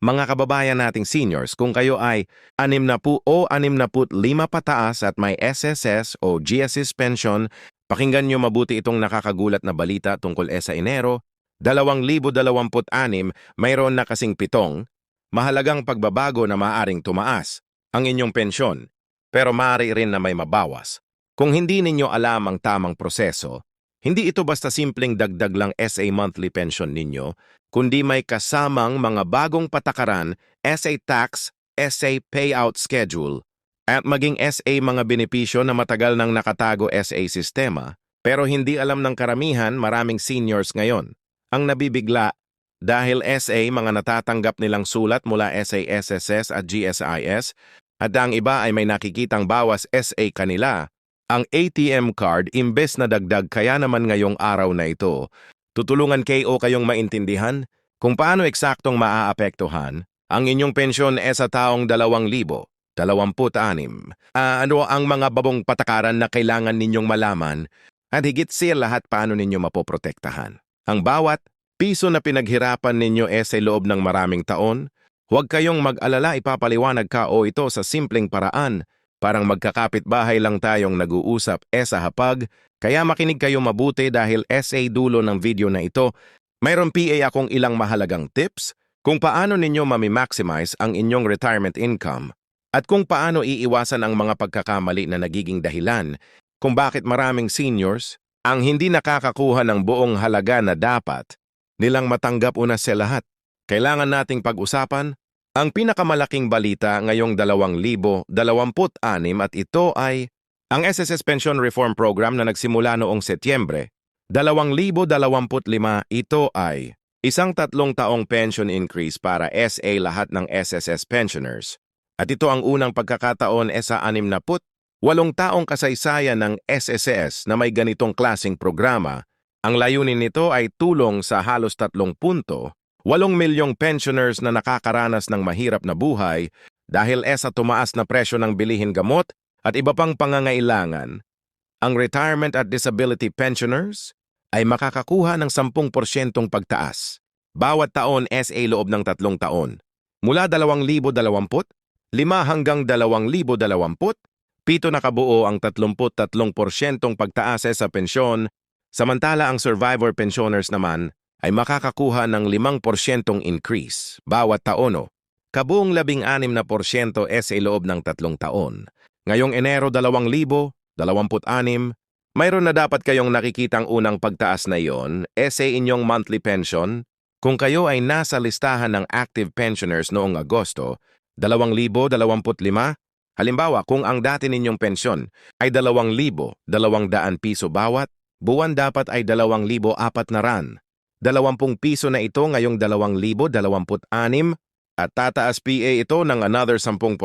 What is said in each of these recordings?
Mga kababayan nating seniors, kung kayo ay 60 o 65 pataas at may SSS o GSS pension, pakinggan nyo mabuti itong nakakagulat na balita tungkol sa Enero 2026, mayroon na kasing 7 mahalagang pagbabago na maaaring tumaas ang inyong pensyon, pero maaari rin na may mabawas. Kung hindi ninyo alam ang tamang proseso, hindi ito basta simpleng dagdag lang SA monthly pension ninyo, kundi may kasamang mga bagong patakaran, SA tax, SA payout schedule, at maging SA mga benepisyo na matagal nang nakatago SA sistema, pero hindi alam ng karamihan. Maraming seniors ngayon ang nabibigla dahil SA mga natatanggap nilang sulat mula SA SSS at GSIS, at ang iba ay may nakikitang bawas SA kanila. Ang ATM card imbes na dagdag, kaya naman ngayong araw na ito, tutulungan KO kayong maintindihan kung paano eksaktong maaapektuhan ang inyong pensyon sa taong 2026. Ano ang mga babong patakaran na kailangan ninyong malaman at higit sa lahat paano ninyo mapoprotektahan ang bawat piso na pinaghirapan ninyo sa loob ng maraming taon. Huwag kayong mag-alala, ipapaliwanag KO ito sa simpleng paraan. Parang magkakapit-bahay lang tayong nag-uusap sa hapag, kaya makinig kayo mabuti dahil sa dulo ng video na ito, mayroon PA akong ilang mahalagang tips kung paano ninyo mami-maximize ang inyong retirement income at kung paano iiwasan ang mga pagkakamali na nagiging dahilan kung bakit maraming seniors ang hindi nakakakuha ng buong halaga na dapat nilang matanggap. Una sa lahat, kailangan nating pag-usapan ang pinakamalaking balita ngayong 2026, at ito ay ang SSS Pension Reform Program na nagsimula noong Setyembre 2025. Ito ay isang 3 taong pension increase para SA lahat ng SSS pensioners. At ito ang unang pagkakataon sa 68 taong kasaysayan ng SSS na may ganitong klaseng programa. Ang layunin nito ay tulong sa halos 3.8 milyong pensioners na nakakaranas ng mahirap na buhay dahil sa tumaas na presyo ng bilihin gamot at iba pang pangangailangan. Ang retirement at disability pensioners ay makakakuha ng 10% pagtaas bawat taon sa loob ng 3 taon. Mula 2025 hanggang 2027, nakabuo ang 33% pagtaas sa pensyon, samantala ang survivor pensioners naman ay makakakuha ng 5% increase bawat taon. Kabuong 16% sa loob ng 3 taon. Ngayong Enero 2026, mayroon na dapat kayong nakikitang unang pagtaas na iyon sa inyong monthly pension kung kayo ay nasa listahan ng active pensioners noong Agosto 2025. Halimbawa, kung ang dati ninyong pensyon ay 2,200 piso bawat buwan, dapat ay 2,400 20 piso na ito ngayong 2026, at tataas PA ito ng another 10%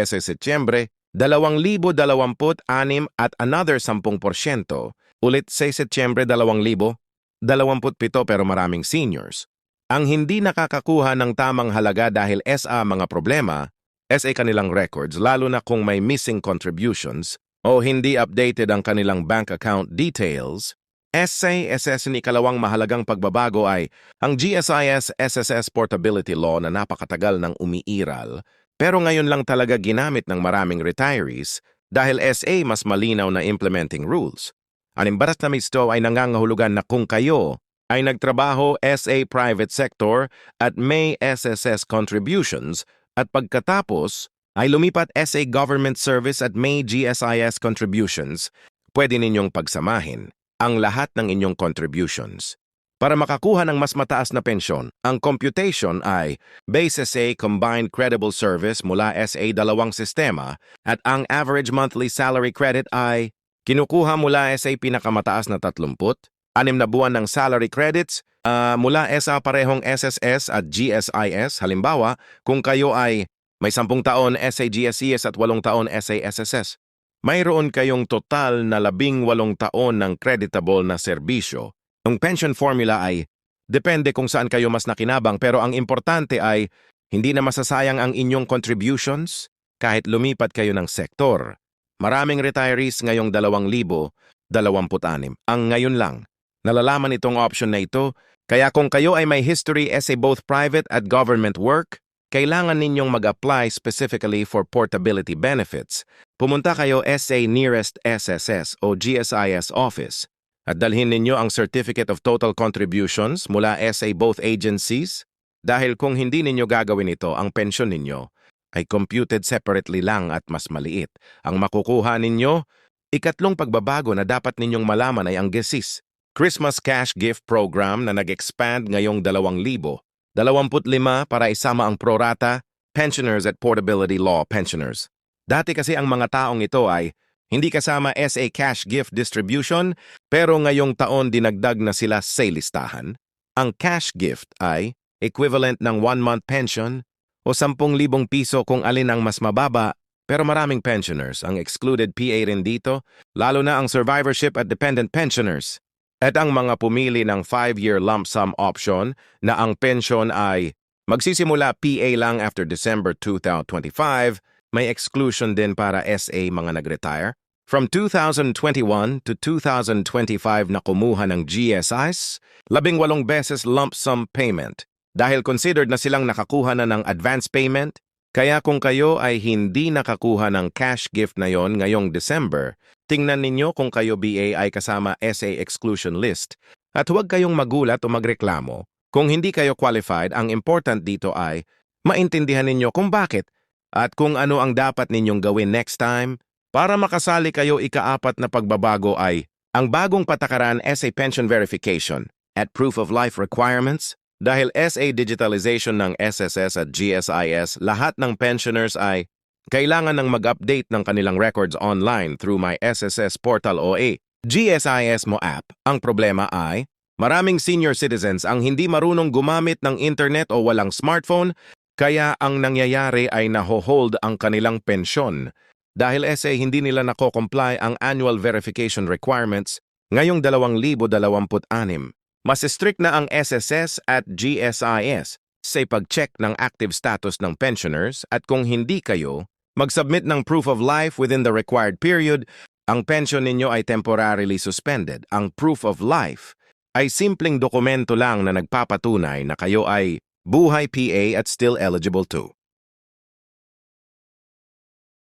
sa Setyembre 2026 at another 10% ulit sa Setyembre 2027. Pero maraming seniors ang hindi nakakakuha ng tamang halaga dahil sa mga problema sa kanilang records, lalo na kung may missing contributions o hindi updated ang kanilang bank account details. SSS ni ikalawang mahalagang pagbabago ay ang GSIS SSS Portability Law na napakatagal nang umiiral, pero ngayon lang talaga ginamit ng maraming retirees dahil SA mas malinaw na implementing rules. Ang imbaras na misto ay nangangahulugan na kung kayo ay nagtrabaho SA private sector at may SSS contributions at pagkatapos ay lumipat SA government service at may GSIS contributions, pwede ninyong pagsamahin ang lahat ng inyong contributions para makakuha ng mas mataas na pensyon. Ang computation ay base SA combined credible service mula SA dalawang sistema, at ang average monthly salary credit ay kinukuha mula SA pinakamataas na 36 na buwan ng salary credits mula sa parehong SSS at GSIS. Halimbawa, kung kayo ay may 10 taon SA GSIS at 8 taon SA SSS, mayroon kayong total na 18 taon ng creditable na serbisyo. Ang pension formula ay depende kung saan kayo mas nakinabang, pero ang importante ay hindi na masasayang ang inyong contributions kahit lumipat kayo ng sektor. Maraming retirees ngayong 2026 ang ngayon lang nalalaman itong option na ito, kaya kung kayo ay may history sa both private at government work, kailangan ninyong mag-apply specifically for portability benefits. Pumunta kayo SA nearest SSS o GSIS office at dalhin ninyo ang Certificate of Total Contributions mula SA both agencies dahil kung hindi ninyo gagawin ito, ang pensyon ninyo ay computed separately lang at mas maliit. Ang makukuha ninyo, ikatlong pagbabago na dapat ninyong malaman ay ang GESIS, Christmas Cash Gift Program na nag-expand ngayong 2,000. 25 para isama ang prorata, pensioners at portability law pensioners. Dati kasi ang mga taong ito ay hindi kasama SA Cash Gift Distribution pero ngayong taon dinagdag na sila sa listahan. Ang cash gift ay equivalent ng 1-month pension o 10,000 piso kung alin ang mas mababa pero maraming pensioners ang excluded PA rin dito, lalo na ang survivorship at dependent pensioners. At ang mga pumili ng 5-year lump sum option na ang pensyon ay magsisimula PA lang after December 2025, may exclusion din para SA mga nag-retire. From 2021 to 2025 na kumuha ng GSIs, 18 beses lump sum payment. Dahil considered na silang nakakuha na ng advance payment, kaya kung kayo ay hindi nakakuha ng cash gift na yon ngayong December, tingnan ninyo kung kayo BA ay kasama SA exclusion list at huwag kayong magulat o magreklamo. Kung hindi kayo qualified, ang important dito ay maintindihan ninyo kung bakit at kung ano ang dapat ninyong gawin next time para makasali kayo. Ika-4 na pagbabago ay ang bagong patakaran SA Pension Verification at Proof of Life Requirements. Dahil SA digitalization ng SSS at GSIS, lahat ng pensioners ay kailangan ng mag-update ng kanilang records online through My SSS Portal OA. GSIS Mo app. Ang problema ay maraming senior citizens ang hindi marunong gumamit ng internet o walang smartphone, kaya ang nangyayari ay naho-hold ang kanilang pensyon. Dahil SA hindi nila nako-comply ang annual verification requirements ngayong 2026. Mas strict na ang SSS at GSIS sa pag-check ng active status ng pensioners at kung hindi kayo mag-submit ng proof of life within the required period, ang pension ninyo ay temporarily suspended. Ang proof of life ay simpleng dokumento lang na nagpapatunay na kayo ay buhay PA at still eligible to